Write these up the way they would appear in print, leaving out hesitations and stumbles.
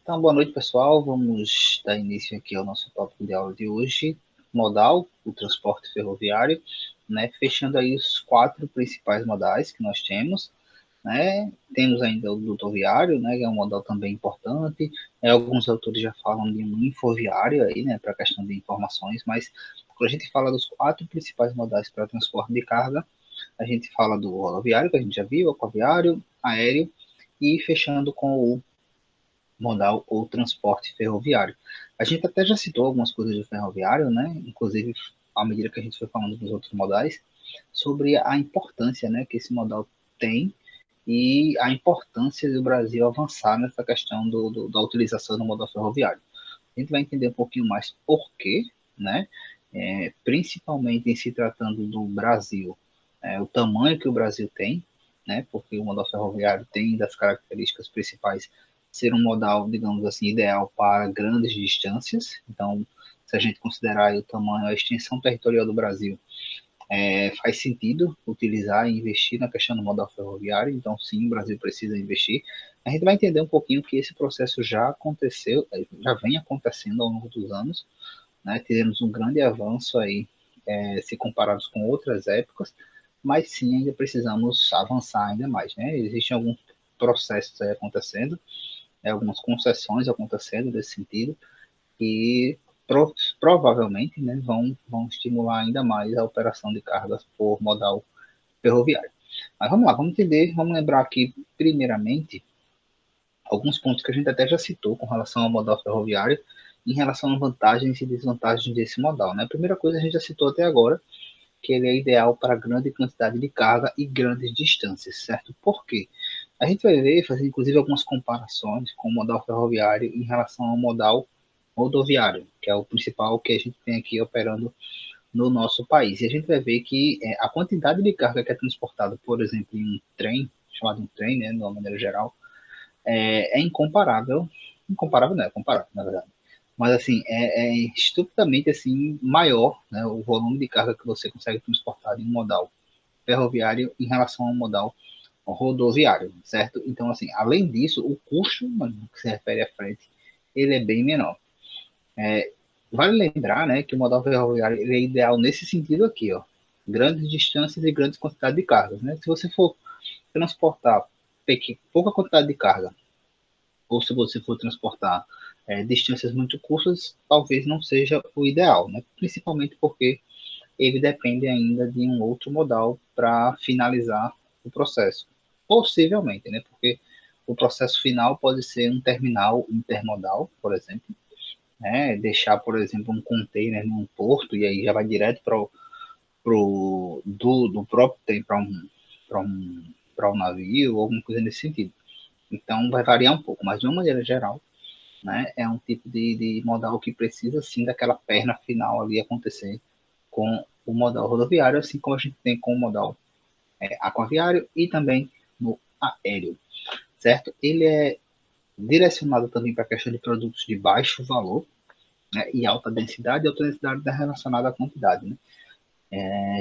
Então, boa noite, pessoal. Vamos dar início aqui ao nosso tópico de aula de hoje, modal, o transporte ferroviário, né? Fechando aí os 4 principais modais que nós temos, né? Temos ainda o dutoviário, né? Que é um modal também importante. Alguns autores já falam de um infoviário aí, né? Para a questão de informações, mas quando a gente fala dos 4 principais modais para transporte de carga, a gente fala do rodoviário, que a gente já viu, aquaviário, aéreo, e fechando com o modal ou transporte ferroviário. A gente até já citou algumas coisas do ferroviário, né? Inclusive, à medida que a gente foi falando dos outros modais, sobre a importância, né, que esse modal tem e a importância do Brasil avançar nessa questão da utilização do modal ferroviário. A gente vai entender um pouquinho mais por quê, né? Principalmente em se tratando do Brasil, o tamanho que o Brasil tem, né? Porque o modal ferroviário tem das características principais ser um modal, digamos assim, ideal para grandes distâncias. Então, se a gente considerar o tamanho, a extensão territorial do Brasil, faz sentido utilizar e investir na questão do modal ferroviário. Então, sim, o Brasil precisa investir. A gente vai entender um pouquinho que esse processo já aconteceu, já vem acontecendo ao longo dos anos, né? Tivemos um grande avanço aí, se comparados com outras épocas, mas sim, ainda precisamos avançar ainda mais, né? Existem alguns processos aí acontecendo, algumas concessões acontecendo nesse sentido, e provavelmente, né, vão estimular ainda mais a operação de cargas por modal ferroviário. Mas vamos lá, vamos entender, vamos lembrar aqui, primeiramente, alguns pontos que a gente até já citou com relação ao modal ferroviário, em relação a vantagens e desvantagens desse modal. Né? A primeira coisa a gente já citou até agora, que ele é ideal para grande quantidade de carga e grandes distâncias, certo? Por quê? A gente vai ver, fazer inclusive algumas comparações com o modal ferroviário em relação ao modal rodoviário, que é o principal que a gente tem aqui operando no nosso país. E a gente vai ver que a quantidade de carga que é transportada, por exemplo, em um trem, chamado um trem, né, de uma maneira geral, incomparável. Incomparável não, é comparável, na verdade. Mas, assim, é estupidamente, assim, maior, né, o volume de carga que você consegue transportar em um modal ferroviário em relação ao modal rodoviário, certo? Então, assim, além disso, o custo, no que se refere à frente, ele é bem menor. Vale lembrar, né, que o modal ferroviário ele é ideal nesse sentido aqui, ó, grandes distâncias e grandes quantidades de cargas, né? Se você for transportar pouca quantidade de carga, ou se você for transportar distâncias muito curtas, talvez não seja o ideal, né? Principalmente porque ele depende ainda de um outro modal para finalizar o processo. Possivelmente, né? Porque o processo final pode ser um terminal intermodal, por exemplo, né? Deixar, por exemplo, um container num porto e aí já vai direto para do próprio trem para um, um navio ou alguma coisa nesse sentido. Então vai variar um pouco, mas de uma maneira geral, né, é um tipo de modal que precisa sim daquela perna final ali acontecer com o modal rodoviário, assim como a gente tem com o modal aquaviário e também no aéreo, certo? Ele é direcionado também para a questão de produtos de baixo valor, né, e alta densidade, e alta densidade está relacionada à quantidade, né?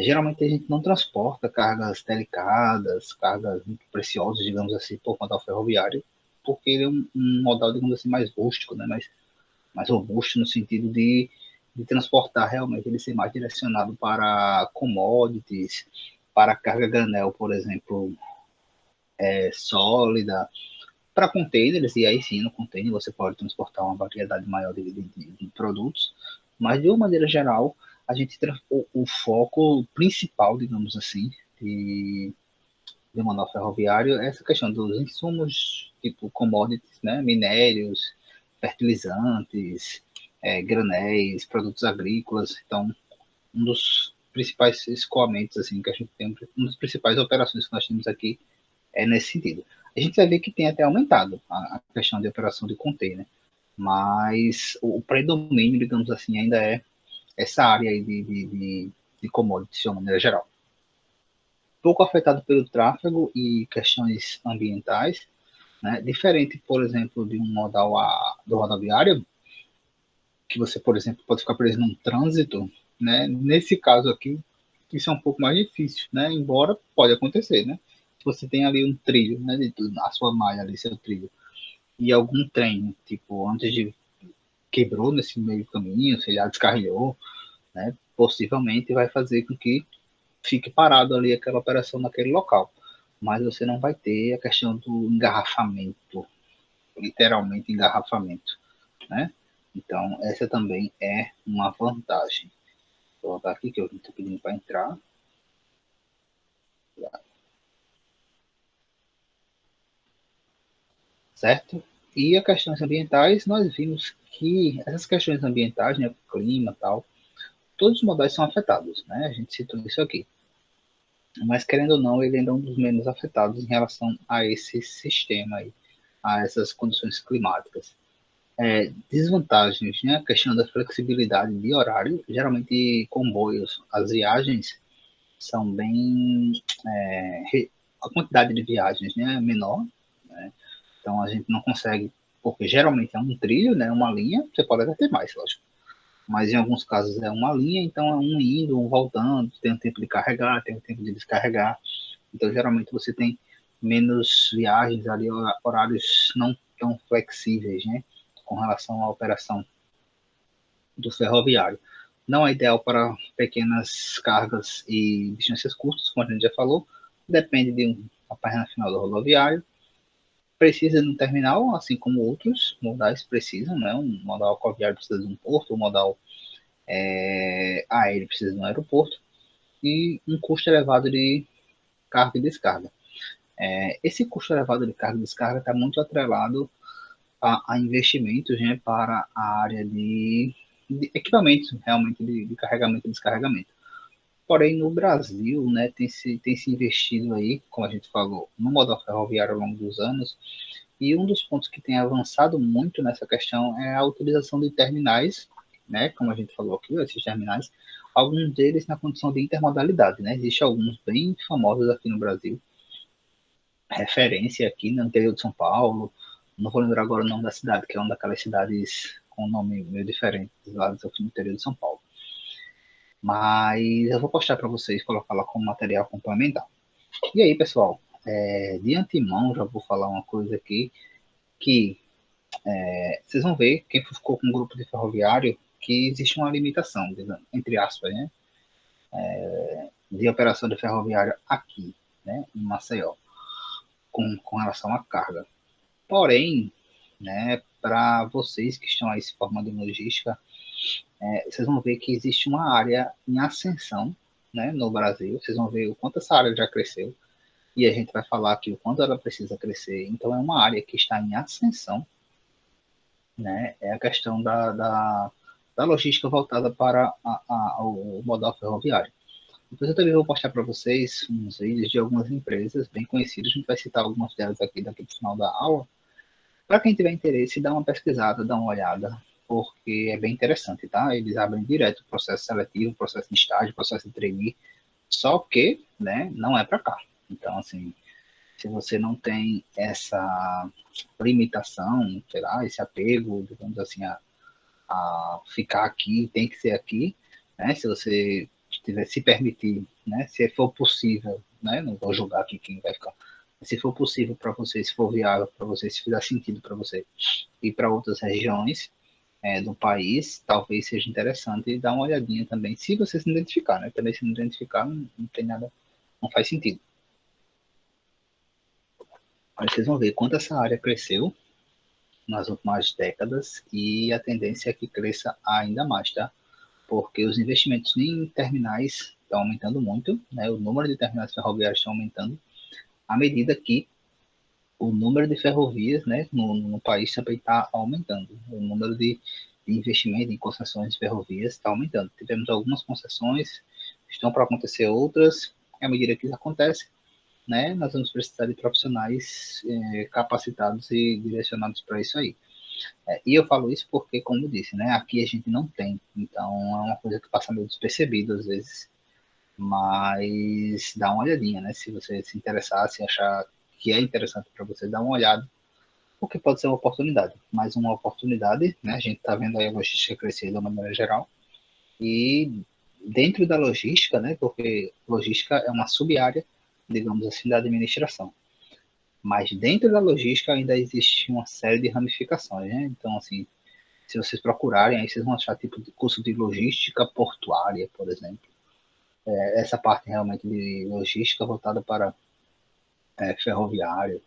Geralmente a gente não transporta cargas delicadas, cargas muito preciosas, digamos assim, por modal ferroviário, porque ele é um modal, digamos assim, mais rústico, né? Mais robusto no sentido de transportar realmente, ele ser mais direcionado para commodities, para carga granel, por exemplo, sólida, para containers, e aí sim, no container você pode transportar uma variedade maior de produtos, mas de uma maneira geral, a gente o foco principal, digamos assim, de modal ferroviário é essa questão dos insumos, tipo commodities, né, minérios, fertilizantes, granéis, produtos agrícolas. Então, um dos principais escoamentos assim que a gente tem, uma das principais operações que nós temos aqui é nesse sentido. A gente vai ver que tem até aumentado a questão de operação de container, mas o predomínio, digamos assim, ainda é essa área aí de commodities de uma maneira geral. Pouco afetado pelo tráfego e questões ambientais, né? Diferente, por exemplo, de um modal do rodoviário, que você, por exemplo, pode ficar preso num trânsito, né? Nesse caso aqui, isso é um pouco mais difícil, né? Embora pode acontecer, né? Se você tem ali um trilho, né? A sua malha ali, seu trilho. e algum trem, tipo, antes de quebrou nesse meio caminho, sei lá, descarrilhou, né, possivelmente vai fazer com que fique parado ali aquela operação naquele local. Mas você não vai ter a questão do engarrafamento, literalmente engarrafamento, né? Então, essa também é uma vantagem. Vou colocar aqui que eu estou pedindo para entrar, certo? E as questões ambientais, nós vimos que essas questões ambientais, né, clima e tal, todos os modais são afetados, né? A gente citou isso aqui. Mas, querendo ou não, ele ainda é um dos menos afetados em relação a esse sistema aí, a essas condições climáticas. Desvantagens, né? A questão da flexibilidade de horário. Geralmente, comboios, as viagens são bem. A quantidade de viagens, né, é menor, né? Então a gente não consegue, porque geralmente é um trilho, né, uma linha, você pode até ter mais, lógico. Mas em alguns casos é uma linha, então é um indo, um voltando, tem o tempo de carregar, tem o tempo de descarregar. Então geralmente você tem menos viagens ali, horários não tão flexíveis, né, com relação à operação do ferroviário. Não é ideal para pequenas cargas e distâncias curtas, como a gente já falou, depende de uma página final do rodoviário. Precisa de um terminal, assim como outros modais precisam, né? Um modal rodoviário precisa de um porto, um modal aéreo precisa de um aeroporto, e um custo elevado de carga e descarga. Esse custo elevado de carga e descarga está muito atrelado a investimentos, né, para a área de equipamentos realmente de carregamento e descarregamento. Porém, no Brasil, né, tem se investido aí, como a gente falou, no modal ferroviário ao longo dos anos, e um dos pontos que tem avançado muito nessa questão é a utilização de terminais, né, como a gente falou aqui, esses terminais, alguns deles na condição de intermodalidade, né, existem alguns bem famosos aqui no Brasil, referência aqui no interior de São Paulo, não vou lembrar agora o nome da cidade, que é uma daquelas cidades com um nome meio diferente, lá do interior de São Paulo. Mas eu vou postar para vocês, colocar lá como material complementar. E aí, pessoal, de antemão já vou falar uma coisa aqui, que vocês vão ver, quem ficou com um grupo de ferroviário, que existe uma limitação, entre aspas, né, de operação de ferroviário aqui, né, em Maceió, com relação à carga. Porém, né, para vocês que estão aí se formando em logística, vocês vão ver que existe uma área em ascensão, né, no Brasil. Vocês vão ver o quanto essa área já cresceu e a gente vai falar aqui o quanto ela precisa crescer. Então, é uma área que está em ascensão, né? É a questão da logística voltada para o modal ferroviário. Depois eu também vou postar para vocês uns vídeos de algumas empresas bem conhecidas. A gente vai citar algumas delas aqui daqui para o final da aula. Para quem tiver interesse, dá uma pesquisada, dá uma olhada, porque é bem interessante, tá? Eles abrem direto o processo seletivo, processo de estágio, processo de trainee, só que, né, não é para cá. Então, assim, se você não tem essa limitação, sei lá, esse apego, digamos assim, a ficar aqui, tem que ser aqui, né? Se você tiver se permitir, né? Se for possível, né? Não vou julgar aqui quem vai ficar. Se for possível para você, se for viável para você, se fizer sentido para você ir para outras regiões do país, talvez seja interessante dar uma olhadinha também, se você se identificar, né? Também se não identificar, não tem nada, não faz sentido. Mas vocês vão ver quanto essa área cresceu nas últimas décadas e a tendência é que cresça ainda mais, tá? Porque os investimentos em terminais estão aumentando muito, né? O número de terminais ferroviários está aumentando, à medida que o número de ferrovias, né, no país também está aumentando. O número de investimento em concessões de ferrovias está aumentando. Tivemos algumas concessões, estão para acontecer outras. À medida que isso acontece, né, nós vamos precisar de profissionais capacitados e direcionados para isso aí. E eu falo isso porque, como eu disse, né, aqui a gente não tem, então é uma coisa que passa meio despercebido às vezes, mas dá uma olhadinha, né, se você se interessar, se achar que é interessante para você, dar uma olhada, porque pode ser uma oportunidade, mais uma oportunidade, né, a gente está vendo aí a logística crescer de uma maneira geral, e dentro da logística, né, porque logística é uma sub-área, digamos assim, da administração. Mas dentro da logística ainda existe uma série de ramificações, né? Então, assim, se vocês procurarem, aí vocês vão achar tipo de curso de logística portuária, por exemplo. Essa parte realmente de logística voltada para ferroviário.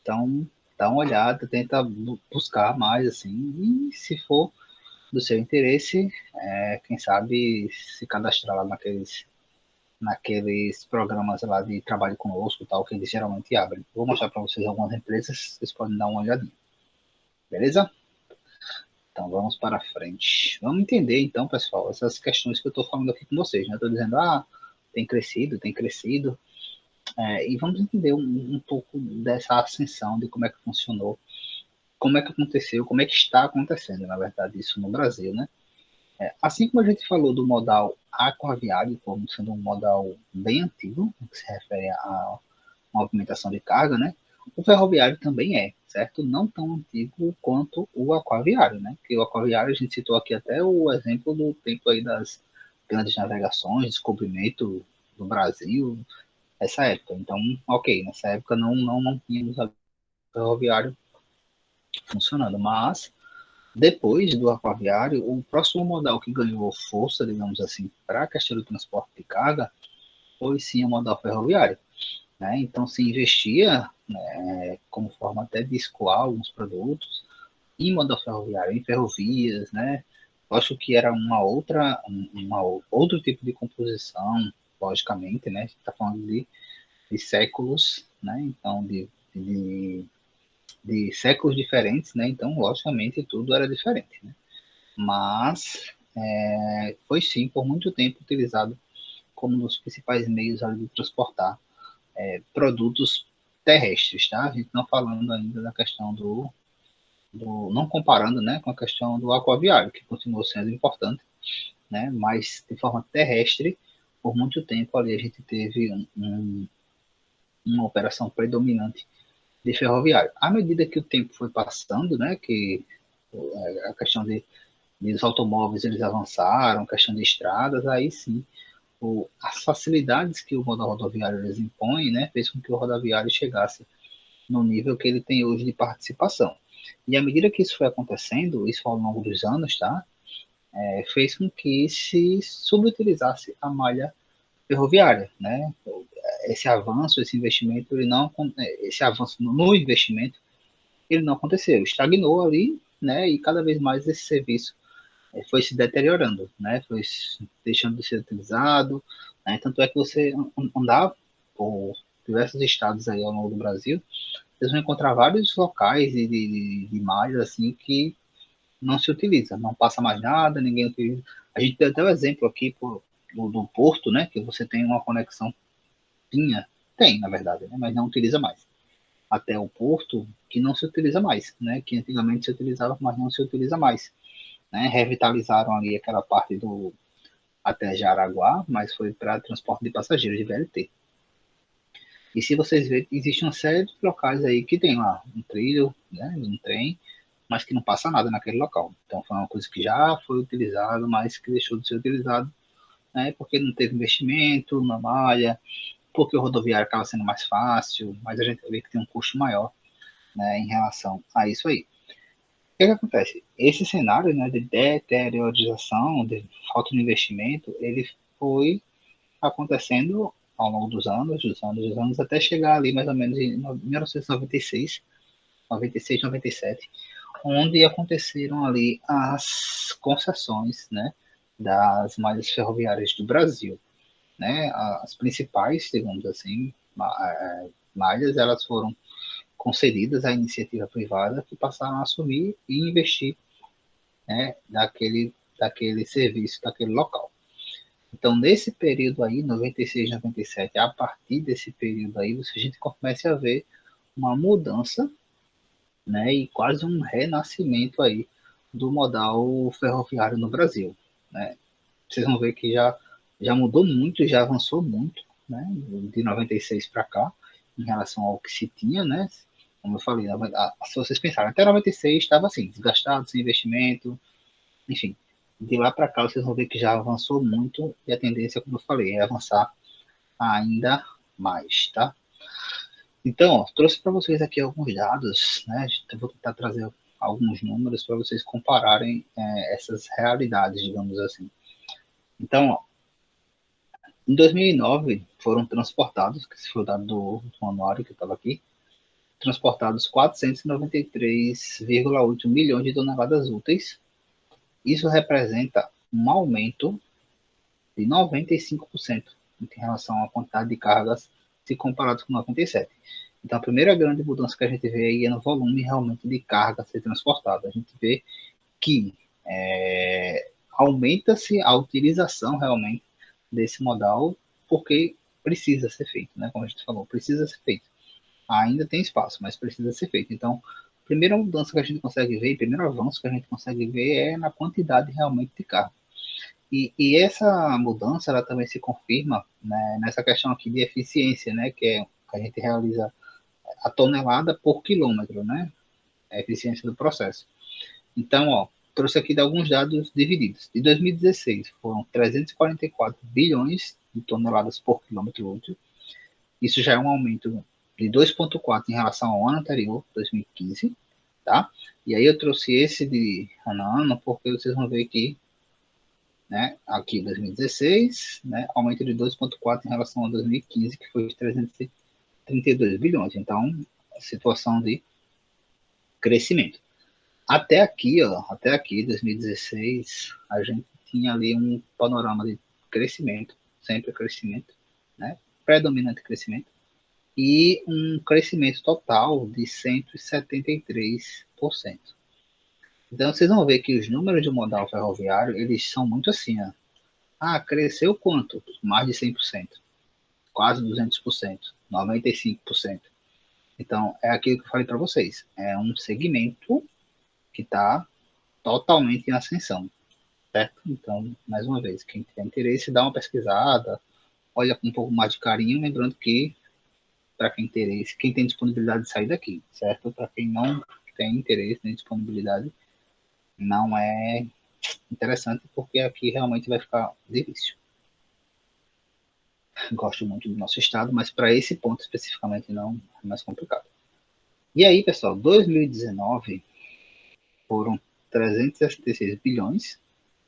Então, dá uma olhada, tenta buscar mais, assim, e se for do seu interesse, quem sabe se cadastrar lá naqueles programas lá de trabalho conosco, tal, que eles geralmente abrem. Vou mostrar para vocês algumas empresas, vocês podem dar uma olhadinha. Beleza? Então vamos para frente. Vamos entender então, pessoal, essas questões que eu estou falando aqui com vocês. Né? Estou dizendo, tem crescido, tem crescido. E vamos entender um pouco dessa ascensão, de como é que funcionou, como é que aconteceu, como é que está acontecendo, na verdade, isso no Brasil, né? Assim como a gente falou do modal aquaviário, como sendo um modal bem antigo, que se refere à movimentação de carga, né? O ferroviário também certo? Não tão antigo quanto o aquaviário, né? Que o aquaviário, a gente citou aqui até o exemplo do tempo aí das grandes navegações, descobrimento do Brasil, essa época. Então, ok, nessa época não tínhamos o ferroviário funcionando, mas depois do aquaviário, o próximo modal que ganhou força, digamos assim, para a questão do transporte de carga, foi sim o modal ferroviário. Né? Então se investia, né, como forma até de escoar alguns produtos em modal ferroviário, em ferrovias, né? Eu acho que era outro tipo de composição, logicamente, né? A gente está falando de séculos, né? Então de, de séculos diferentes, né? Então, logicamente, tudo era diferente, né? Mas foi sim, por muito tempo, utilizado como um dos principais meios ali de transportar produtos terrestres, tá? A gente não falando ainda da questão não comparando, né, com a questão do aquaviário, que continuou sendo importante, né, mas de forma terrestre, por muito tempo ali a gente teve uma operação predominante de ferroviário. À medida que o tempo foi passando, né, que a questão de os automóveis eles avançaram, questão de estradas, aí sim as facilidades que o modal rodoviário eles impõe, né, fez com que o rodoviário chegasse no nível que ele tem hoje de participação. E à medida que isso foi acontecendo, isso ao longo dos anos, tá, fez com que se subutilizasse a malha ferroviária, né? Esse avanço, esse investimento, esse avanço no investimento, ele não aconteceu, estagnou ali, né? E cada vez mais esse serviço foi se deteriorando, né? Foi deixando de ser utilizado, né? Tanto é que você andar por diversos estados aí ao longo do Brasil, vocês vão encontrar vários locais de malhas assim que não se utiliza, não passa mais nada, ninguém utiliza. A gente tem até o exemplo aqui do Porto, né, que você tem uma conexão, tem na verdade, né, mas não utiliza mais. Até o Porto, que não se utiliza mais, né, que antigamente se utilizava, mas não se utiliza mais. Né, revitalizaram ali aquela parte do até Jaraguá, mas foi para transporte de passageiros de VLT. E se vocês verem, existe uma série de locais aí que tem lá um trilho, né, um trem, mas que não passa nada naquele local. Então foi uma coisa que já foi utilizada, mas que deixou de ser utilizado, né, porque não teve investimento na malha, porque o rodoviário acaba sendo mais fácil, mas a gente vê que tem um custo maior, né, em relação a isso aí. O que acontece? Esse cenário, né, de deteriorização, de falta de investimento, ele foi acontecendo ao longo dos anos, até chegar ali mais ou menos em 1996, 96, 97, onde aconteceram ali as concessões, né, das malhas ferroviárias do Brasil, né, as principais, digamos assim, malhas, elas foram concedidas à iniciativa privada que passaram a assumir e investir, né, daquele serviço, daquele local. Então, nesse período aí, 96, 97, a partir desse período aí, a gente começa a ver uma mudança, né, e quase um renascimento aí do modal ferroviário no Brasil, né? Vocês vão ver que já mudou muito, já avançou muito, né, de 96 para cá, em relação ao que se tinha, né? Como eu falei, se vocês pensarem, até 96 estava assim, desgastado, sem investimento, enfim. De lá para cá, vocês vão ver que já avançou muito e a tendência, como eu falei, é avançar ainda mais, tá? Então, ó, trouxe para vocês aqui alguns dados, né? Eu vou tentar trazer alguns números para vocês compararem essas realidades, digamos assim. Então, ó, em 2009 foram transportados, que se foi o dado do anuário que estava aqui, transportados 493,8 milhões de toneladas úteis. Isso representa um aumento de 95% em relação à quantidade de cargas se comparado com 97. Então, a primeira grande mudança que a gente vê aí é no volume realmente de carga a ser transportada. A gente vê que aumenta-se a utilização realmente desse modal, porque precisa ser feito, né? Como a gente falou, precisa ser feito. Ainda tem espaço, mas precisa ser feito. Então, a primeira mudança que a gente consegue ver, o primeiro avanço que a gente consegue ver é na quantidade realmente de carga. E essa mudança, ela também se confirma, né, nessa questão aqui de eficiência, né, que é que a gente realiza a tonelada por quilômetro, né, a eficiência do processo. Então, ó, trouxe aqui alguns dados divididos. De 2016, foram 344 bilhões de toneladas por quilômetro útil. Isso já é um aumento de 2,4 em relação ao ano anterior, 2015, tá? E aí eu trouxe esse de ano a ano, porque vocês vão ver que, né, aqui 2016, né, aumento de 2,4 em relação a 2015, que foi de 332 bilhões. Então, situação de crescimento. Até aqui, ó, até aqui, 2016, a gente tinha ali um panorama de crescimento, sempre crescimento, né? Predominante crescimento, e um crescimento total de 173%. Então, vocês vão ver que os números de modal ferroviário, eles são muito assim, ó. Ah, cresceu quanto? Mais de 100%, quase 200%, 95%. Então, é aquilo que eu falei para vocês. É um segmento que está totalmente em ascensão, certo? Então, mais uma vez, quem tiver interesse, dá uma pesquisada, olha com um pouco mais de carinho, lembrando que, para quem tem interesse, quem tem disponibilidade de sair daqui, certo? Para quem não tem interesse nem disponibilidade, não é interessante, porque aqui realmente vai ficar difícil. Gosto muito do nosso estado, mas para esse ponto especificamente não é mais complicado. E aí, pessoal, 2019 foram 366 bilhões,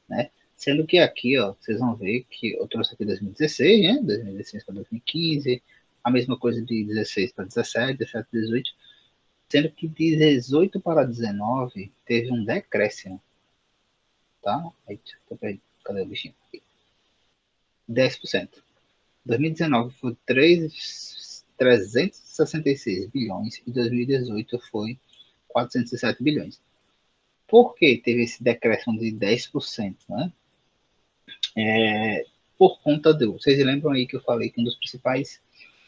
né? Sendo que aqui, ó, vocês vão ver que eu trouxe aqui 2016, né? 2016 para 2015, a mesma coisa de 16 para 17, 17 para 18, sendo que de 18 para 19 teve um decréscimo, tá? Eita, cadê o bichinho? 10%. 2019 foi 366 bilhões e 2018 foi 407 bilhões. Por que teve esse decréscimo de 10%? Né? Por conta do. Vocês lembram aí que eu falei que um dos principais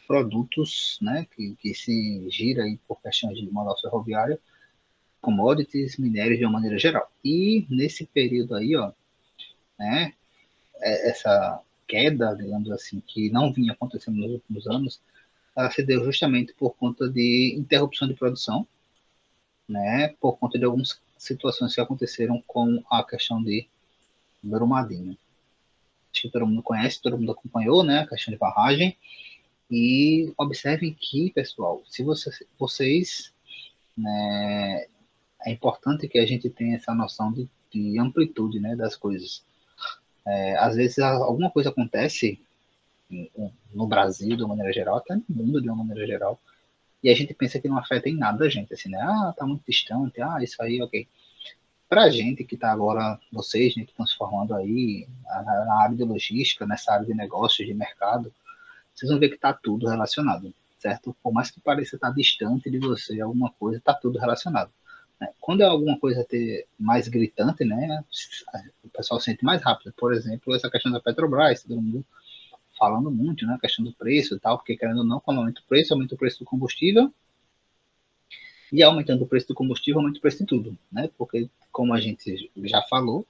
produtos, né, que se gira aí por questões de modal ferroviário, commodities, minérios de uma maneira geral. E nesse período aí, ó, né, essa queda, digamos assim, que não vinha acontecendo nos últimos anos, ela se deu justamente por conta de interrupção de produção, né, por conta de algumas situações que aconteceram com a questão de Brumadinho. Acho que todo mundo conhece, todo mundo acompanhou, né, a questão de barragem. E observem que, pessoal, se vocês, né, é importante que a gente tenha essa noção de amplitude, né, das coisas. Às vezes alguma coisa acontece no Brasil de uma maneira geral, até no mundo de uma maneira geral, e a gente pensa que não afeta em nada a gente, assim, né? Ah, tá muito distante, ah, isso aí, ok. Pra gente que tá agora, vocês, né, que estão se formando aí na área de logística, nessa área de negócios, de mercado, vocês vão ver que tá tudo relacionado, certo? Por mais que pareça estar distante de você alguma coisa, tá tudo relacionado. Né? Quando é alguma coisa ter mais gritante, né, o pessoal sente mais rápido. Por exemplo, essa questão da Petrobras, todo mundo falando muito, né, a questão do preço e tal, porque querendo ou não, quando aumenta o preço do combustível, e aumentando o preço do combustível, aumenta o preço de tudo, né? Porque, como a gente já falou,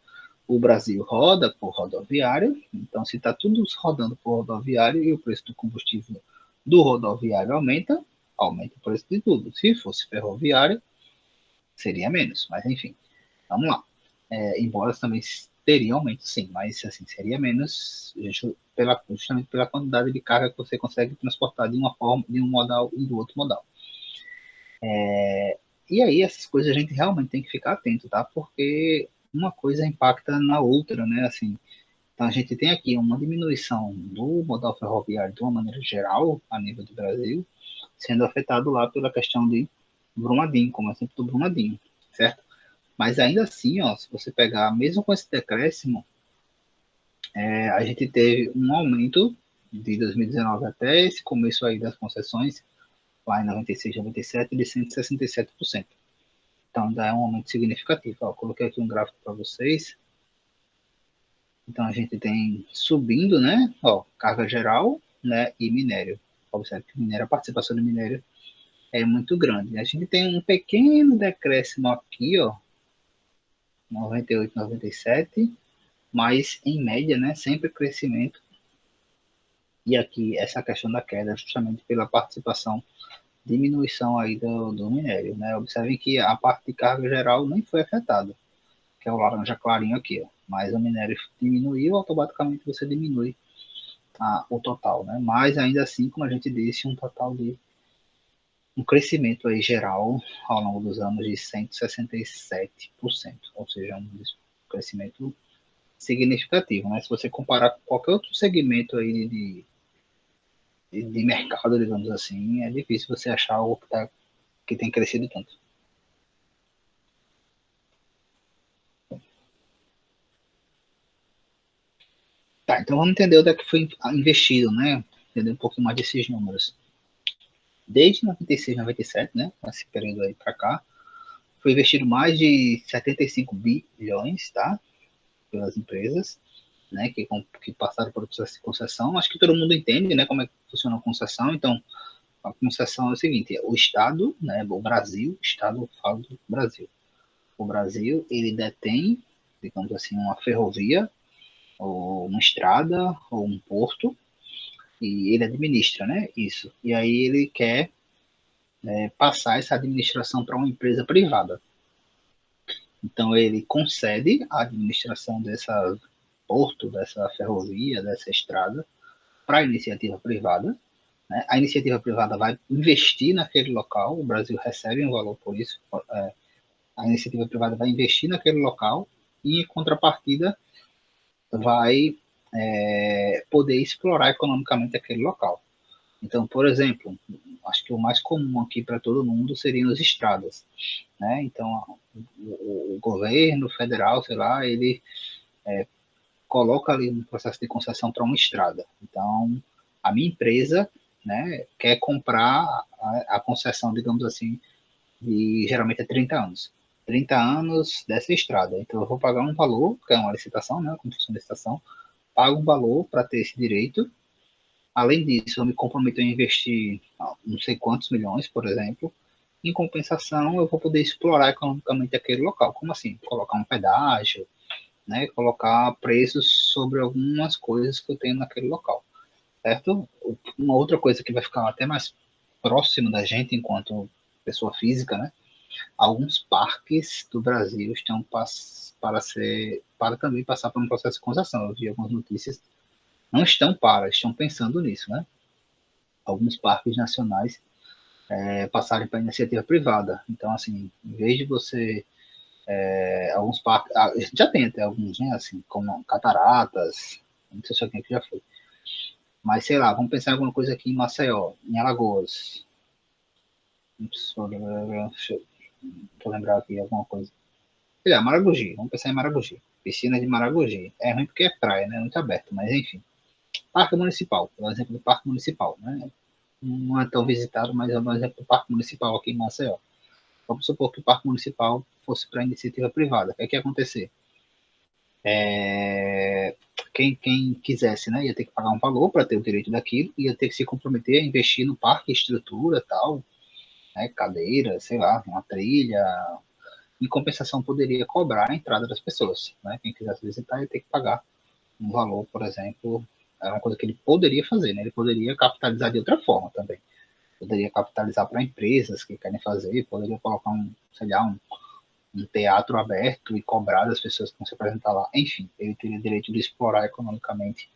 o Brasil roda por rodoviário, então se está tudo rodando por rodoviário e o preço do combustível do rodoviário aumenta, aumenta o preço de tudo. Se fosse ferroviário, seria menos, mas enfim, vamos lá. Embora também teria aumento sim, mas assim, seria menos justamente pela quantidade de carga que você consegue transportar de uma forma, de um modal e do outro modal. E aí essas coisas a gente realmente tem que ficar atento, tá? Porque uma coisa impacta na outra, né? Assim, então a gente tem aqui uma diminuição do modal ferroviário de uma maneira geral a nível do Brasil, sendo afetado lá pela questão de Brumadinho, como exemplo do Brumadinho, certo? Mas ainda assim, ó, se você pegar, mesmo com esse decréscimo, a gente teve um aumento de 2019 até esse começo aí das concessões, lá em 96, 97, de 167%. Então, ainda é um aumento significativo. Ó, coloquei aqui um gráfico para vocês. Então, a gente tem subindo, né? Ó, carga geral, né? E minério. Observe que minério, a participação do minério é muito grande. A gente tem um pequeno decréscimo aqui, ó, 98, 97, mas em média, né? Sempre crescimento. E aqui, essa questão da queda é justamente pela participação, diminuição aí do minério, né? Observem que a parte de carga geral nem foi afetada, que é o laranja clarinho aqui, ó. Mas o minério diminuiu, automaticamente você diminui o total, né? Mas ainda assim, como a gente disse, um total de um crescimento aí geral ao longo dos anos de 167%, ou seja, um crescimento significativo, né? Se você comparar com qualquer outro segmento aí de mercado, digamos assim, é difícil você achar algo que tem crescido tanto. Tá, então vamos entender onde é que foi investido, né? Entender um pouquinho mais desses números. Desde 96, 97, né? Esse período aí para cá, foi investido mais de 75 bilhões, tá? Pelas empresas, né? Que passaram por processo de concessão. Acho que todo mundo entende, né? Como é que funciona a concessão. Então, a concessão é o seguinte: o Estado, né? O Brasil, o Estado fala do Brasil. O Brasil, ele detém, digamos assim, uma ferrovia, ou uma estrada, ou um porto, e ele administra, né? Isso. E aí ele quer passar essa administração para uma empresa privada. Então ele concede a administração dessa porto, dessa ferrovia, dessa estrada para a iniciativa privada. Né? A iniciativa privada vai investir naquele local, o Brasil recebe um valor por isso. A iniciativa privada vai investir naquele local e, em contrapartida, vai poder explorar economicamente aquele local. Então, por exemplo, acho que o mais comum aqui para todo mundo seriam as estradas, né? Então, o governo federal, sei lá, ele coloca ali um processo de concessão para uma estrada. Então, a minha empresa, né, quer comprar a concessão, digamos assim, de geralmente é 30 anos. 30 anos dessa estrada. Então, eu vou pagar um valor, que é uma licitação, né, como funciona a licitação, pago um valor para ter esse direito. Além disso, eu me comprometo a investir não sei quantos milhões, por exemplo. Em compensação, eu vou poder explorar economicamente aquele local. Como assim? Colocar um pedágio, né? Colocar preços sobre algumas coisas que eu tenho naquele local, certo? Uma outra coisa que vai ficar até mais próximo da gente enquanto pessoa física, né? Alguns parques do Brasil estão para também passar por um processo de concessão. Eu vi algumas notícias, não estão estão pensando nisso, né? Alguns parques nacionais passarem para iniciativa privada. Então, assim, em vez de você alguns parques, já tem até alguns, né, assim, como cataratas, não sei se alguém aqui já foi, mas sei lá, vamos pensar em alguma coisa aqui em Maceió, em Alagoas, deixa eu lembrar aqui alguma coisa, sei lá, Maragogi, vamos pensar em Maragogi, piscina de Maragogi, é ruim porque é praia, né, muito aberto, mas enfim, parque municipal, por exemplo do parque municipal, né, não é tão visitado, mas é um exemplo do parque municipal aqui em Maceió. Vamos supor que o parque municipal fosse para iniciativa privada, o que é que ia acontecer? Quem quisesse, né, ia ter que pagar um valor para ter o direito daquilo, ia ter que se comprometer a investir no parque, estrutura, tal, né, cadeira, sei lá, uma trilha. Em compensação, poderia cobrar a entrada das pessoas, né? Quem quisesse visitar ia ter que pagar um valor, por exemplo, era uma coisa que ele poderia fazer, né? Ele poderia capitalizar de outra forma também. Poderia capitalizar para empresas que querem fazer, poderia colocar sei lá, um teatro aberto e cobrar das pessoas que vão se apresentar lá. Enfim, ele teria direito de explorar economicamente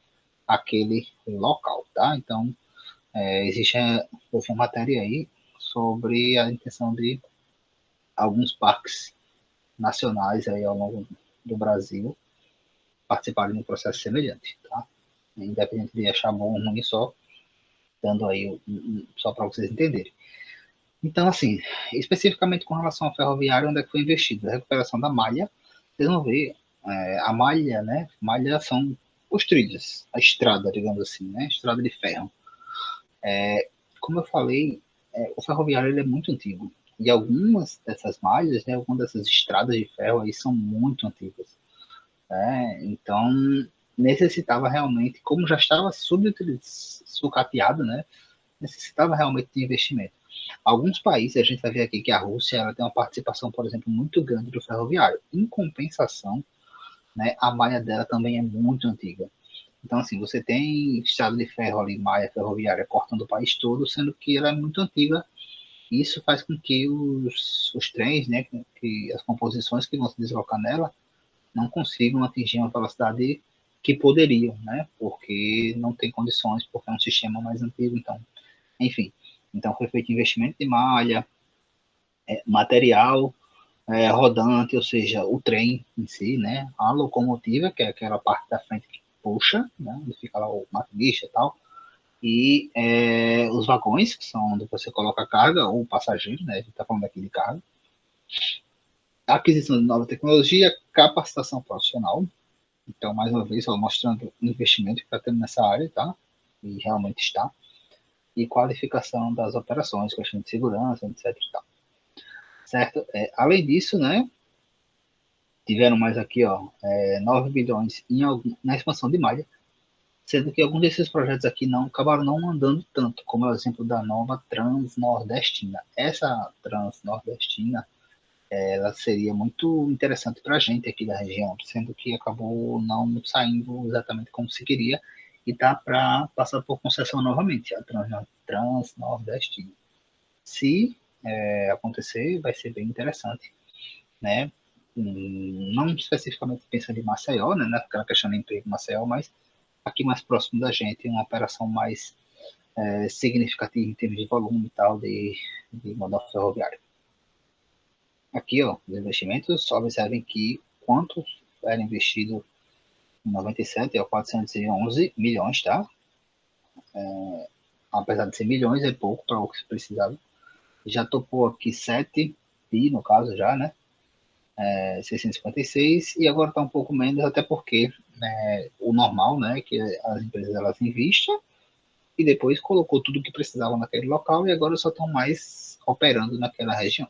aquele local, tá? Então, existe uma matéria aí sobre a intenção de alguns parques nacionais aí ao longo do Brasil participarem de um processo semelhante, tá? Independente de achar bom ou ruim, só dando aí só para vocês entenderem. Então, assim, especificamente com relação ao ferroviário, onde é que foi investido? A recuperação da malha, vocês vão ver, a malha, né? Malha são os trilhos, a estrada, digamos assim, né? Estrada de ferro. Como eu falei, o ferroviário ele é muito antigo. E algumas dessas malhas, né, algumas dessas estradas de ferro aí são muito antigas. Então, necessitava realmente, como já estava sucateado, né, necessitava realmente de investimento. Alguns países, a gente vai ver aqui que a Rússia ela tem uma participação, por exemplo, muito grande do ferroviário. Em compensação, né, a malha dela também é muito antiga. Então, assim, você tem estrada de ferro ali, malha ferroviária, cortando o país todo, sendo que ela é muito antiga. Isso faz com que os trens, né, que as composições que vão se deslocar nela, não consigam atingir uma velocidade que poderiam, né, porque não tem condições, porque é um sistema mais antigo, então, enfim. Então, foi feito investimento de malha, material, rodante, ou seja, o trem em si, né, a locomotiva, que é aquela parte da frente que puxa, né, onde fica lá o maquinista e tal, e os vagões, que são onde você coloca a carga, ou o passageiro, né, a gente está falando aqui de carga, a aquisição de nova tecnologia, capacitação profissional, então, mais uma vez, mostrando o investimento que está tendo nessa área, tá, e realmente está, e qualificação das operações, questão de segurança, etc. Certo? Além disso, né, tiveram mais aqui, ó, 9 bilhões na expansão de malha, sendo que alguns desses projetos aqui não acabaram não andando tanto, como é o exemplo da nova Transnordestina. Essa Transnordestina, ela seria muito interessante para a gente aqui da região, sendo que acabou não saindo exatamente como se queria e tá para passar por concessão novamente, a Transnordestina. Se acontecer, vai ser bem interessante, né? Não especificamente pensando em Maceió, né, naquela questão de emprego em Maceió, mas aqui mais próximo da gente, uma operação mais significativa em termos de volume e tal de modal ferroviário. Aqui, ó, os investimentos, observem que quanto era investido em 97 é 411 milhões, tá? Apesar de ser milhões, é pouco para o que se precisava. Já topou aqui 7 bi, no caso, já, né? 656, e agora está um pouco menos, até porque o normal, né, que as empresas elas investem e depois colocou tudo que precisava naquele local e agora só estão mais operando naquela região.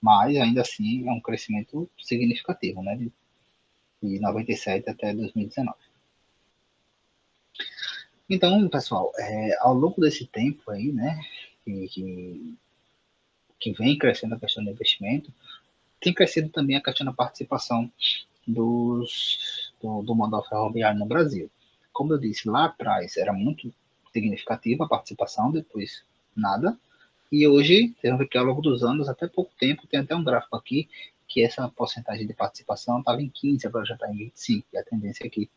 Mas ainda assim é um crescimento significativo, né, de 97 até 2019. Então, pessoal, ao longo desse tempo aí, né, que vem crescendo a questão do investimento, tem crescido também a questão da participação do modal ferroviário no Brasil. Como eu disse, lá atrás era muito significativa a participação, depois nada. E hoje, temos que ao longo dos anos, até pouco tempo, tem até um gráfico aqui, que essa porcentagem de participação estava em 15, agora já está em 25, e a tendência é que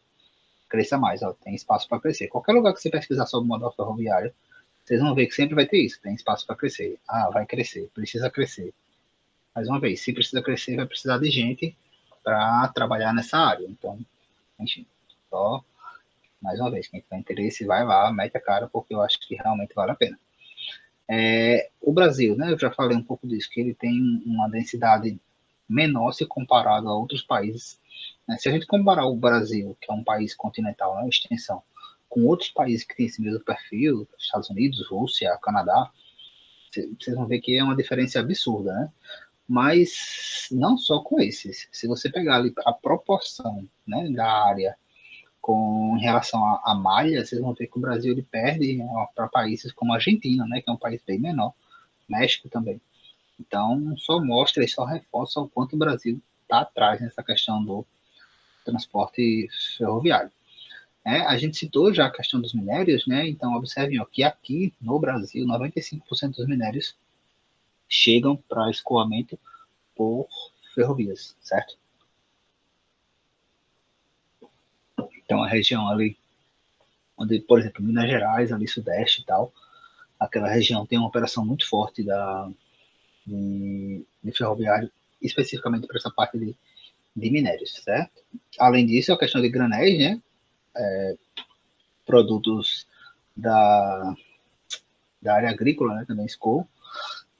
cresça mais, ó, tem espaço para crescer. Qualquer lugar que você pesquisar sobre o modal ferroviário, vocês vão ver que sempre vai ter isso, tem espaço para crescer. Ah, vai crescer, precisa crescer. Mais uma vez, se precisa crescer, vai precisar de gente para trabalhar nessa área. Então, enfim, só mais uma vez, quem tiver interesse, vai lá, mete a cara, porque eu acho que realmente vale a pena. O Brasil, né, eu já falei um pouco disso, que ele tem uma densidade menor se comparado a outros países. Né? Se a gente comparar o Brasil, que é um país continental, né, extensão, com outros países que têm esse mesmo perfil, Estados Unidos, Rússia, Canadá, vocês vão ver que é uma diferença absurda, né? Mas não só com esses. Se você pegar ali a proporção, né, da área com em relação à malha, vocês vão ver que o Brasil ele perde, né, para países como a Argentina, né, que é um país bem menor, México também. Então, só mostra e só reforça o quanto o Brasil está atrás nessa questão do transporte ferroviário. A gente citou já a questão dos minérios, né? Então, observem ó, que aqui no Brasil, 95% dos minérios chegam para escoamento por ferrovias, certo? Então, a região ali, onde, por exemplo, Minas Gerais, ali Sudeste e tal, aquela região tem uma operação muito forte de ferroviário, especificamente para essa parte de minérios, certo? Além disso, a questão de granéis, né? Produtos da, da área agrícola, né? Também escoam.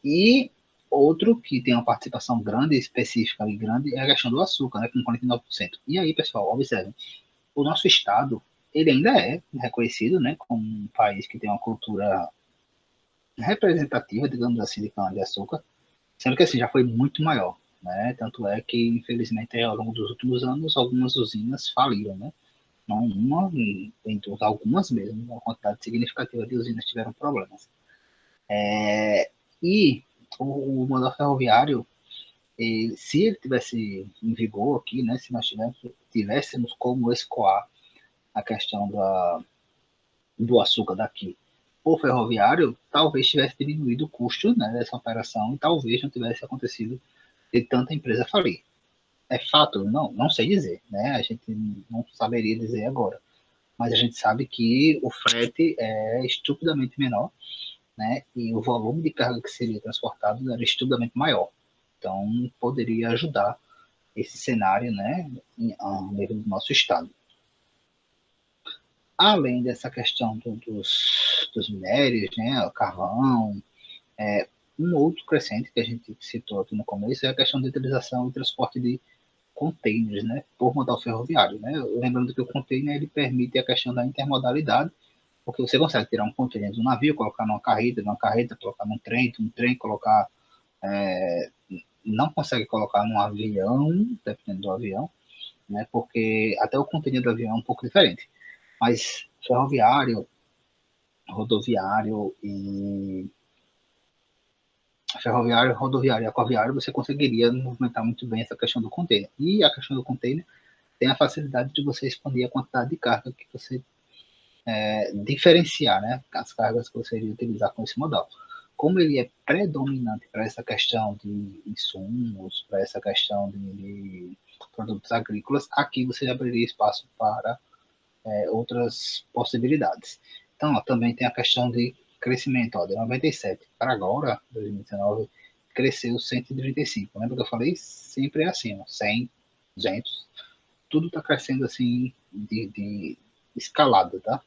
E outro que tem uma participação grande, específica e grande, é a questão do açúcar, né? Com 49%. E aí, pessoal, observem, o nosso estado, ele ainda é reconhecido, né? Como um país que tem uma cultura representativa, digamos assim, de cana-de-açúcar, sendo que assim já foi muito maior, né? Tanto é que, infelizmente, ao longo dos últimos anos, algumas usinas faliram, né? Não uma, em algumas mesmo, uma quantidade significativa de usinas tiveram problemas. E o modal ferroviário, se ele tivesse em vigor aqui, né? Se nós tivéssemos como escoar a questão do açúcar daqui por ferroviário, talvez tivesse diminuído o custo, né, dessa operação e talvez não tivesse acontecido de tanta empresa falir. É fato? Não, não sei dizer, né? A gente não saberia dizer agora. Mas a gente sabe que o frete é estupidamente menor, né? E o volume de carga que seria transportado era estupidamente maior. Então, poderia ajudar esse cenário, né, a nível do nosso estado. Além dessa questão dos minérios, né, o carvão, um outro crescente que a gente citou aqui no começo é a questão de utilização e transporte de containers, né, por modal ferroviário, né? Lembrando que o container ele permite a questão da intermodalidade, porque você consegue tirar um container do navio, colocar numa carreta, colocar num trem, colocar, não consegue colocar num avião, dependendo do avião, né? Porque até o container do avião é um pouco diferente, mas ferroviário, rodoviário e ferroviário, rodoviário e aquaviário, você conseguiria movimentar muito bem essa questão do container. E a questão do container tem a facilidade de você expandir a quantidade de carga que você diferenciar, né, as cargas que você iria utilizar com esse modal. Como ele é predominante para essa questão de insumos, para essa questão de produtos agrícolas, aqui você abriria espaço para outras possibilidades. Então, ó, também tem a questão de crescimento, ó, de 97 para agora, 2019, cresceu 135. Lembra que eu falei? Sempre é assim, ó, 100, 200, tudo está crescendo assim de escalada, tá?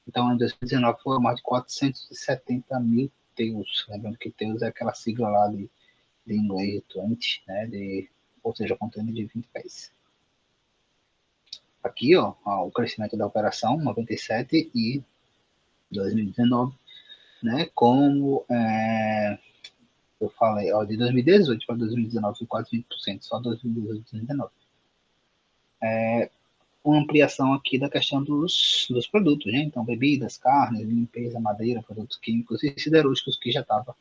Então, em 2019 foram mais de 470 mil TEUs. Lembrando que TEUs é aquela sigla lá de inglês, 20, né? Ou seja, contendo de 20 pés. Aqui, ó, o crescimento da operação, 97 e 2019, né? Como eu falei, ó, de 2018 para 2019 foi quase 20%, só 2018 e 2019. Uma ampliação aqui da questão dos produtos, né? Então, bebidas, carnes, limpeza, madeira, produtos químicos e siderúrgicos que já estava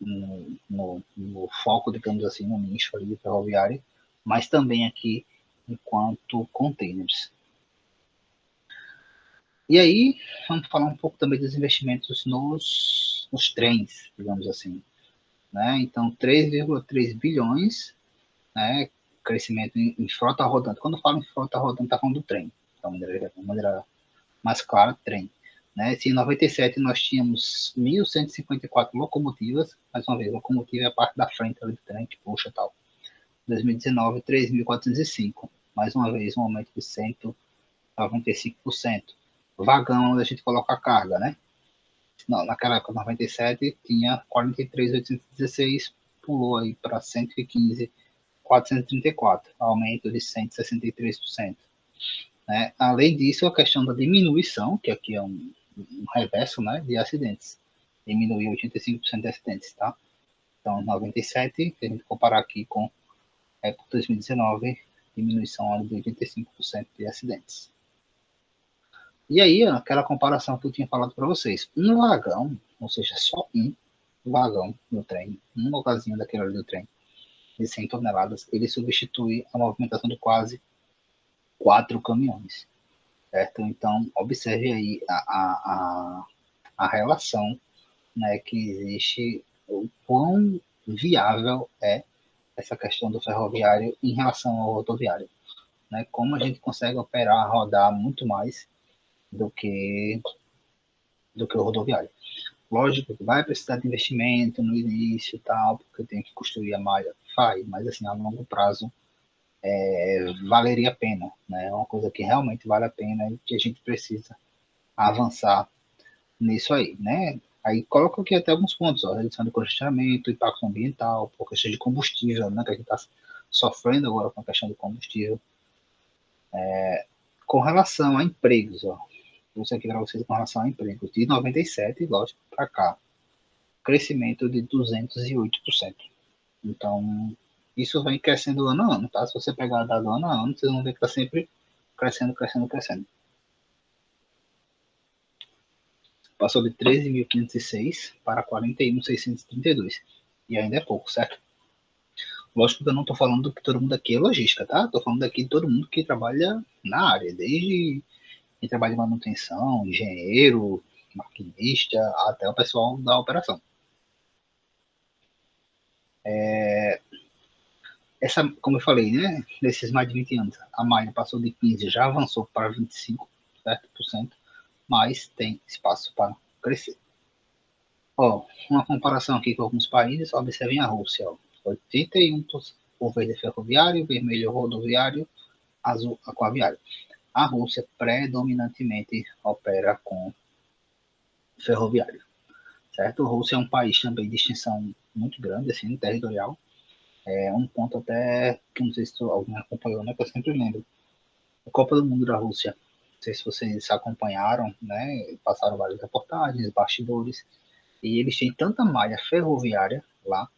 no foco, digamos assim, no nicho ali ferroviário, mas também aqui enquanto containers. E aí, vamos falar um pouco também dos investimentos nos trens, digamos assim. Né? Então, 3,3 bilhões, né? Crescimento em frota rodante. Quando eu falo em frota rodante, está falando do trem. Então, de maneira mais clara, trem. Né? Se em 97 nós tínhamos 1.154 locomotivas, mais uma vez, locomotiva é a parte da frente ali do trem, que puxa e tal. 2019, 3.405. Mais uma vez, um aumento de 195%. Vagão, onde a gente coloca a carga, né? Não, naquela época, 97, tinha 43.816, pulou aí para 115.434, aumento de 163%. Né? Além disso, a questão da diminuição, que aqui é um reverso, né, de acidentes. Diminuiu 85% de acidentes, tá? Então, 97, se a gente comparar aqui com 2019, diminuição de 85% de acidentes. E aí, aquela comparação que eu tinha falado para vocês, um vagão, ou seja, só um vagão no trem, um lugarzinho daquele ali do trem, de 100 toneladas, ele substitui a movimentação de quase 4 caminhões, certo? Então, observe aí a relação, né, que existe, o quão viável é essa questão do ferroviário em relação ao rodoviário, né? Como a gente consegue operar, rodar muito mais do que o rodoviário. Lógico que vai precisar de investimento no início e tal, porque tem que construir a malha, faz, mas assim, a longo prazo valeria a pena, né? É uma coisa que realmente vale a pena e que a gente precisa avançar nisso aí, né? Aí coloca aqui até alguns pontos, ó, redução de congestionamento, impacto ambiental, por questão de combustível, né? Que a gente está sofrendo agora com a questão do combustível. Com relação a empregos, ó, trouxe aqui para vocês com relação a empregos, de 97, lógico, para cá, crescimento de 208%. Então, isso vem crescendo ano a ano, tá? Se você pegar dado ano a ano, vocês vão ver que está sempre crescendo, crescendo, crescendo. Passou de 13.506 para 41.632. E ainda é pouco, certo? Lógico que eu não estou falando que todo mundo aqui é logística, tá? Estou falando aqui de todo mundo que trabalha na área, desde quem trabalha em manutenção, engenheiro, maquinista, até o pessoal da operação. Essa, como eu falei, né? Nesses mais de 20 anos, a malha passou de 15, já avançou para 25, certo? Por cento, mas tem espaço para crescer. Ó, uma comparação aqui com alguns países, observem a Rússia, ó, 81, o verde é ferroviário, vermelho rodoviário, azul aquaviário. A Rússia predominantemente opera com ferroviário, certo? A Rússia é um país também de extensão muito grande, assim, territorial. É um ponto até que não sei se alguém acompanhou, né? Que eu sempre lembro. A Copa do Mundo da Rússia. Não sei se vocês acompanharam, né? Passaram várias reportagens, bastidores. E eles têm tanta malha ferroviária lá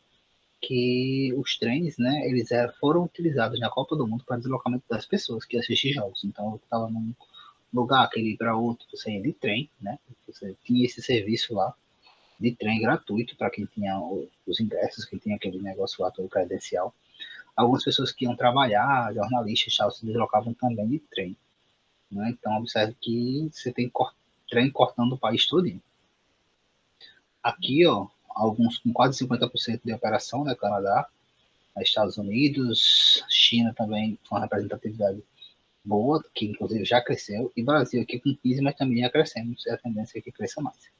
que os trens, né, eles foram utilizados na Copa do Mundo para deslocamento das pessoas que assistem jogos. Então, eu estava num lugar, aquele ir para outro, você ia de trem, né? Você tinha esse serviço lá de trem gratuito para quem tinha os ingressos, quem tinha aquele negócio lá todo credencial. Algumas pessoas que iam trabalhar, jornalistas, tal, se deslocavam também de trem. Né? Então, observe que você tem trem cortando o país todo. Aqui, ó, alguns com quase 50% de operação, né, Canadá, Estados Unidos, China também com uma representatividade boa, que inclusive já cresceu, e Brasil aqui com 15, mas também já crescendo, é a tendência é que cresça mais.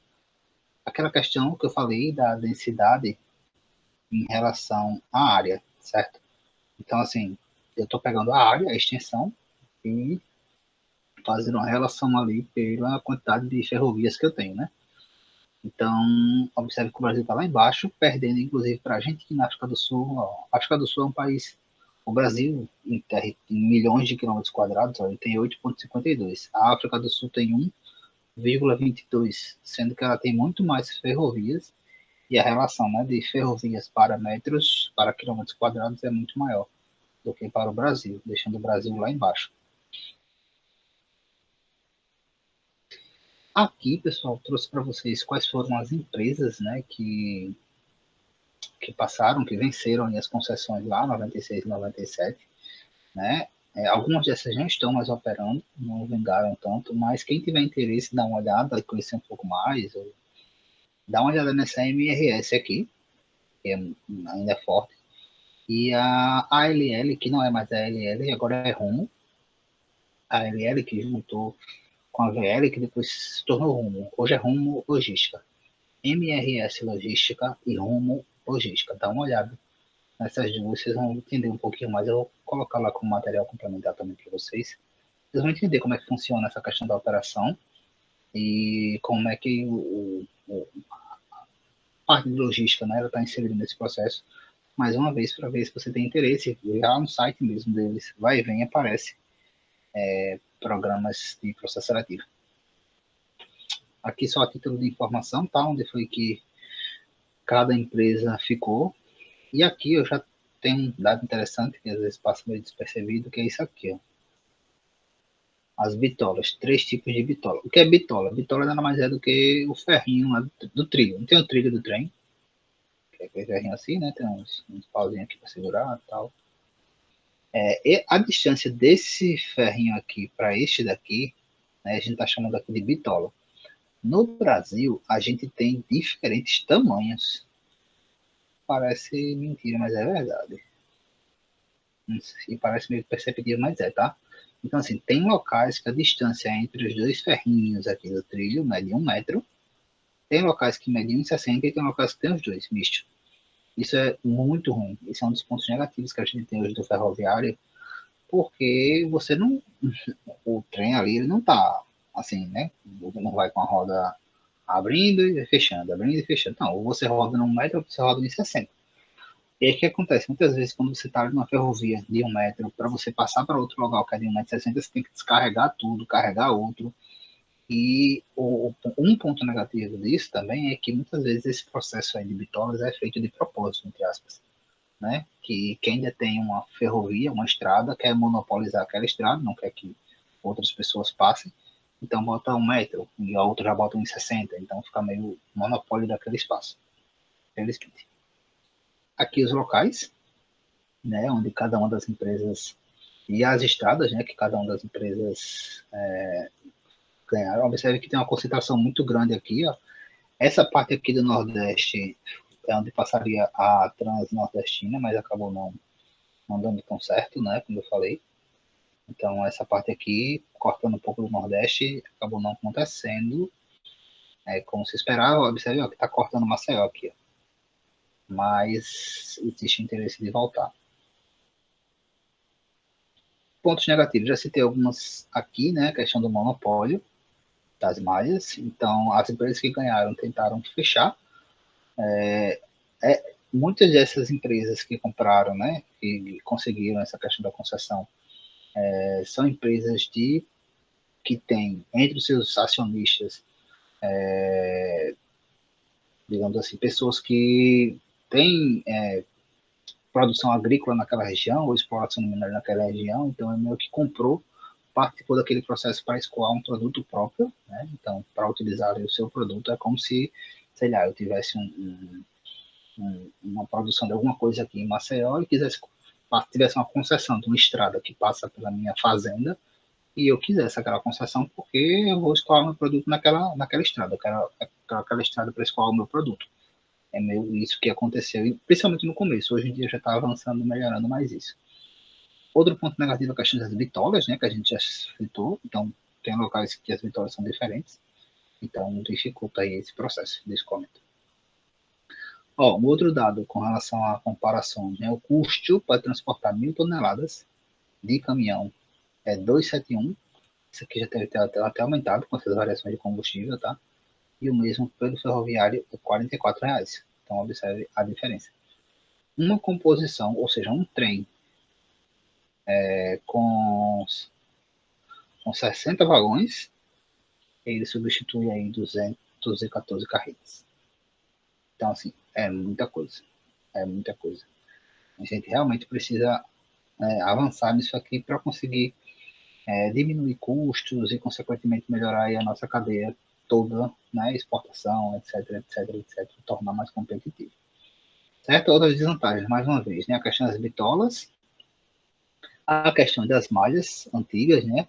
Aquela questão que eu falei da densidade em relação à área, certo? Então, assim, eu estou pegando a área, a extensão, e fazendo uma relação ali pela quantidade de ferrovias que eu tenho, né? Então, observe que o Brasil está lá embaixo, perdendo inclusive para a Argentina, na África do Sul. Ó. A África do Sul é um país. O Brasil, em milhões de quilômetros quadrados, ó, ele tem 8,52. A África do Sul tem 1,22, sendo que ela tem muito mais ferrovias e a relação, né, de ferrovias para metros, para quilômetros quadrados é muito maior do que para o Brasil, deixando o Brasil lá embaixo. Aqui, pessoal, trouxe para vocês quais foram as empresas, né, que passaram, que venceram as concessões lá, 96 e 97, né? Algumas dessas já estão mais operando, não vingaram tanto, mas quem tiver interesse, dá uma olhada e conhecer um pouco mais, ou dá uma olhada nessa MRS aqui, que ainda é forte, e a ALL, que não é mais a ALL, agora é Rumo, a ALL que juntou com a VL, que depois se tornou Rumo, hoje é Rumo Logística, MRS Logística e Rumo Logística, dá uma olhada nessas duas, vocês vão entender um pouquinho mais. Eu vou colocar lá como material complementar também para vocês. Vocês vão entender como é que funciona essa questão da operação e como é que a parte de logística, né, ela está inserida nesse processo. Mais uma vez, para ver se você tem interesse, já no site mesmo deles, vai e vem, aparece programas de processo seletivo. Aqui só a título de informação, tá? Onde foi que cada empresa ficou. E aqui eu já tenho um dado interessante que às vezes passa meio despercebido, que é isso aqui, ó. As bitolas, três tipos de bitola. O que é bitola? Bitola nada mais é do que o ferrinho lá do trilho. Não tem o trilho do trem, que é aquele ferrinho assim, né? Tem uns pauzinhos aqui para segurar e tal. E a distância desse ferrinho aqui para este daqui, né, a gente está chamando aqui de bitola. No Brasil, a gente tem diferentes tamanhos. Parece mentira, mas é verdade. E parece meio perceptível, mas é, tá? Então, assim, tem locais que a distância entre os dois ferrinhos aqui do trilho mede 1 metro, tem locais que medem 1,60 e tem locais que tem os dois, misto. Isso é muito ruim. Esse é um dos pontos negativos que a gente tem hoje do ferroviário, porque você não. O trem ali, ele não tá assim, né? Não vai com a roda abrindo e fechando, abrindo e fechando. Não, ou você roda num metro ou você roda em 60. E aí o que acontece? Muitas vezes, quando você está numa ferrovia de 1 metro, para você passar para outro lugar que é de 1,60 m, você tem que descarregar tudo, carregar outro. E um ponto negativo disso também é que muitas vezes esse processo aí de bitolas é feito de propósito, entre aspas. Né? Que quem detém uma ferrovia, uma estrada, quer monopolizar aquela estrada, não quer que outras pessoas passem. Então bota 1 metro e a outra já bota 1,60. Então fica meio monopólio daquele espaço. Felizmente. Aqui os locais, né, onde cada uma das empresas e as estradas, né, que cada uma das empresas ganharam. Observe que tem uma concentração muito grande aqui, ó. Essa parte aqui do Nordeste é onde passaria a Transnordestina, mas acabou não dando tão certo, né, como eu falei. Então essa parte aqui, cortando um pouco do Nordeste, acabou não acontecendo como se esperava. Observe ó, que está cortando Maceió aqui, ó. Mas existe interesse de voltar. Pontos negativos, já citei algumas aqui, né? A questão do monopólio das malhas. Então, as empresas que ganharam tentaram fechar. Muitas dessas empresas que compraram, né? Que conseguiram essa questão da concessão, são empresas que têm entre os seus acionistas, digamos assim, pessoas que têm produção agrícola naquela região ou exploração mineral naquela região. Então, é meio que comprou, participou daquele processo para escoar um produto próprio, né? Então, para utilizar o seu produto, é como se, sei lá, eu tivesse uma produção de alguma coisa aqui em Maceió e tivesse uma concessão de uma estrada que passa pela minha fazenda e eu quisesse aquela concessão porque eu vou escoar meu produto naquela estrada, aquela estrada para escoar o meu produto. É meio isso que aconteceu, principalmente no começo. Hoje em dia já está avançando, melhorando mais isso. Outro ponto negativo é a questão das bitolas, né, que a gente já citou. Então, tem locais que as bitolas são diferentes. Então, dificulta aí esse processo de escoamento. Ó, um outro dado com relação à comparação, né, o custo para transportar 1.000 toneladas de caminhão é 271. Isso aqui já deve ter até aumentado com essas variações de combustível, tá? E o mesmo pelo ferroviário é R$ 44. Então, observe a diferença. Uma composição, ou seja, um trem com 60 vagões, ele substitui aí 214 carretas. Então, assim, é muita coisa. É muita coisa. A gente realmente precisa avançar nisso aqui para conseguir diminuir custos e, consequentemente, melhorar aí a nossa cadeia toda, né, exportação, etc, etc, etc, tornar mais competitivo. Certo? Outras desvantagens, mais uma vez, né, a questão das bitolas, a questão das malhas antigas, né?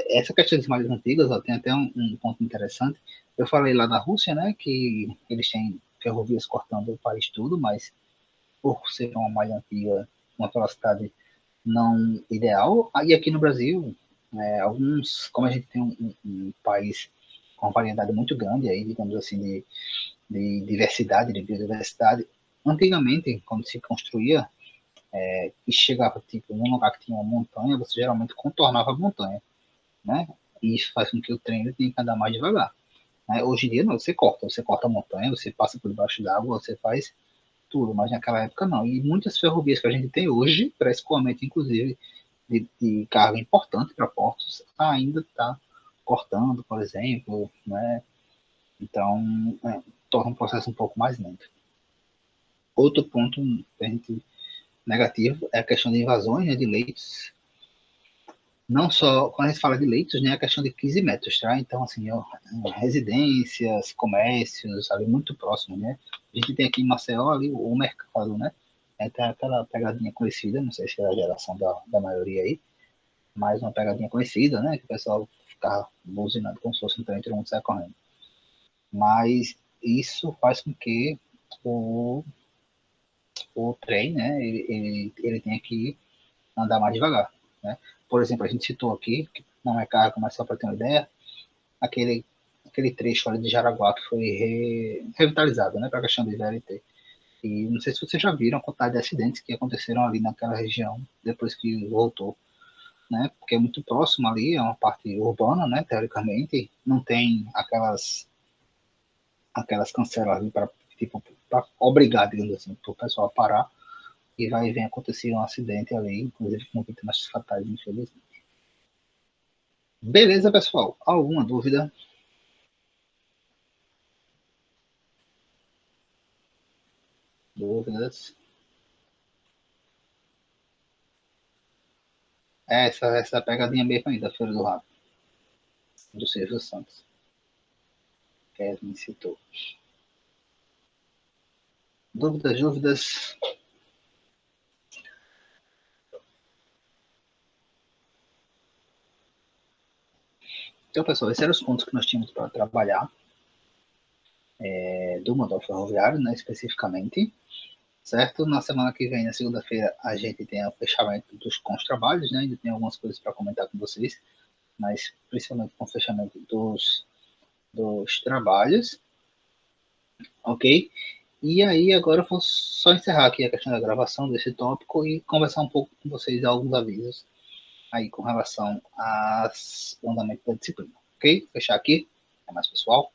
Essa questão das malhas antigas, ó, tem até um ponto interessante. Eu falei lá da Rússia, né, que eles têm ferrovias cortando o país todo, mas por ser uma malha antiga, uma velocidade não ideal. E aqui no Brasil, como a gente tem um país com uma variedade muito grande aí, digamos assim, de diversidade, de biodiversidade, antigamente, quando se construía e chegava tipo num lugar que tinha uma montanha, você geralmente contornava a montanha, né? E isso faz com que o trem tenha que andar mais devagar. Né? Hoje em dia não, você corta a montanha, você passa por debaixo d'água, você faz tudo, mas naquela época não. E muitas ferrovias que a gente tem hoje, para escoamento inclusive de carga importante para portos, ainda está cortando, por exemplo, né? Então torna o processo um pouco mais lento. Outro ponto negativo é a questão de invasões, né, de leitos. Não só, quando a gente fala de leitos, né, a questão de 15 metros, tá? Então, assim, ó, residências, comércios, sabe, muito próximo, né? A gente tem aqui em Maceió ali o mercado, né? Tem aquela pegadinha conhecida, não sei se é a geração da maioria aí, mas uma pegadinha conhecida, né? Que o pessoal ficava buzinando como se fosse um trem, todo mundo sai correndo. Mas isso faz com que o, o trem, né, ele tenha que andar mais devagar, né? Por exemplo, a gente citou aqui, que não é cargo, mas só para ter uma ideia, aquele trecho ali de Jaraguá que foi revitalizado, né, para a questão do VLT. E não sei se vocês já viram a quantidade de acidentes que aconteceram ali naquela região depois que voltou, né? Porque é muito próximo ali, é uma parte urbana, né? Teoricamente, não tem aquelas cancelas ali para tipo, obrigar, digamos assim, para o pessoal parar e vai e vem acontecer um acidente ali, inclusive com vítimas fatais, infelizmente. Beleza, pessoal? Alguma dúvida? Dúvidas? Essa pegadinha mesmo aí da Feira do Rato, do Silvio Santos, que a gente citou. Dúvidas, dúvidas? Então, pessoal, esses eram os pontos que nós tínhamos para trabalhar do modal ferroviário, né, especificamente, certo? Na semana que vem, na segunda-feira, a gente tem o fechamento com os trabalhos, né? Ainda tem algumas coisas para comentar com vocês, mas principalmente com o fechamento dos trabalhos, ok? E aí, agora eu vou só encerrar aqui a questão da gravação desse tópico e conversar um pouco com vocês alguns avisos aí com relação ao andamento da disciplina, ok? Vou fechar aqui, é mais pessoal.